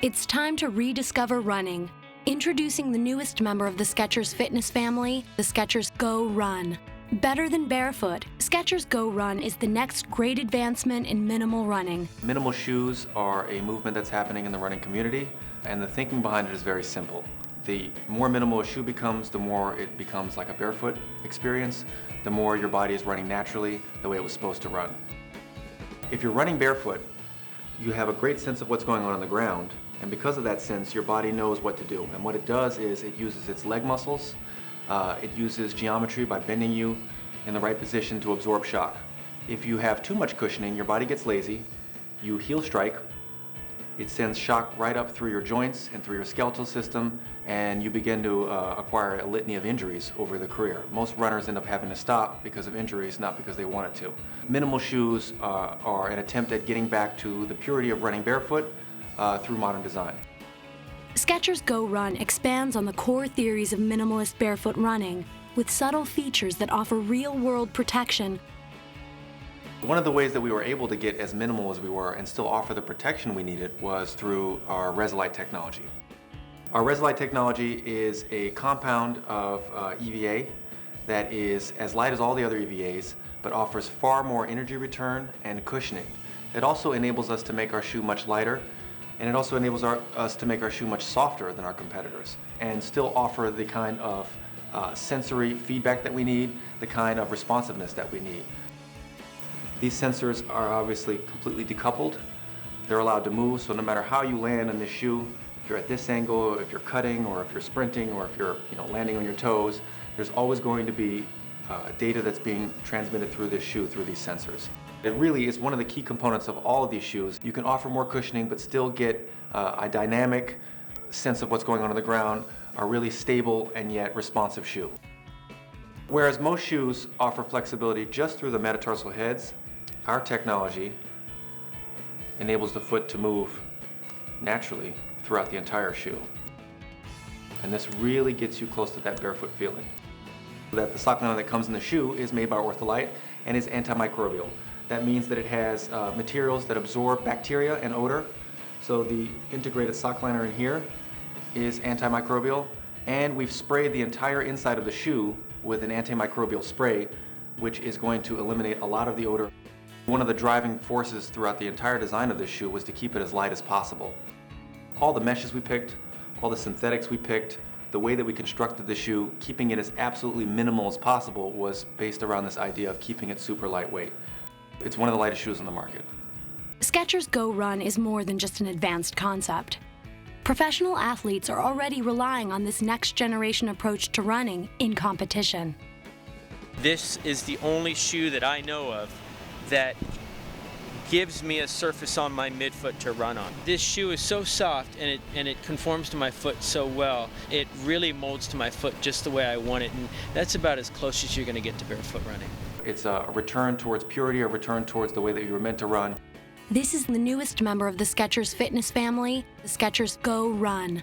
It's time to rediscover running. Introducing the newest member of the Skechers fitness family, the Skechers GOrun. Better than barefoot, Skechers GOrun is the next great advancement in minimal running. Minimal shoes are a movement that's happening in the running community, and the thinking behind it is very simple. The more minimal a shoe becomes, the more it becomes like a barefoot experience, the more your body is running naturally the way it was supposed to run. If you're running barefoot, you have a great sense of what's going on the ground, and because of that sense, your body knows what to do. And what it does is it uses its leg muscles, it uses geometry by bending you in the right position to absorb shock. If you have too much cushioning, your body gets lazy, you heel strike, it sends shock right up through your joints and through your skeletal system, and you begin to acquire a litany of injuries over the career. Most runners end up having to stop because of injuries, not because they wanted to. Minimal shoes are an attempt at getting back to the purity of running barefoot through modern design. Skechers GOrun expands on the core theories of minimalist barefoot running with subtle features that offer real-world protection. One of the ways that we were able to get as minimal as we were and still offer the protection we needed was through our Resilite technology. Our Resilite technology is a compound of EVA that is as light as all the other EVAs, but offers far more energy return and cushioning. It also enables us to make our shoe much lighter, and it also enables us to make our shoe much softer than our competitors and still offer the kind of sensory feedback that we need, the kind of responsiveness that we need. These sensors are obviously completely decoupled. They're allowed to move, so no matter how you land in this shoe, if you're at this angle, if you're cutting, or if you're sprinting, or if you're landing on your toes, there's always going to be data that's being transmitted through this shoe, through these sensors. It really is one of the key components of all of these shoes. You can offer more cushioning, but still get a dynamic sense of what's going on the ground, a really stable and yet responsive shoe. Whereas most shoes offer flexibility just through the metatarsal heads, our technology enables the foot to move naturally throughout the entire shoe. And this really gets you close to that barefoot feeling. That the sock liner that comes in the shoe is made by Ortholite and is antimicrobial. That means that it has materials that absorb bacteria and odor. So the integrated sock liner in here is antimicrobial, and we've sprayed the entire inside of the shoe with an antimicrobial spray, which is going to eliminate a lot of the odor. One of the driving forces throughout the entire design of this shoe was to keep it as light as possible. All the meshes we picked, all the synthetics we picked, the way that we constructed the shoe, keeping it as absolutely minimal as possible, was based around this idea of keeping it super lightweight. It's one of the lightest shoes on the market. Skechers GOrun is more than just an advanced concept. Professional athletes are already relying on this next generation approach to running in competition. This is the only shoe that I know of that gives me a surface on my midfoot to run on. This shoe is so soft and it conforms to my foot so well. It really molds to my foot just the way I want it, and that's about as close as you're going to get to barefoot running. It's a return towards purity, a return towards the way that you were meant to run. This is the newest member of the Skechers fitness family, the Skechers GOrun.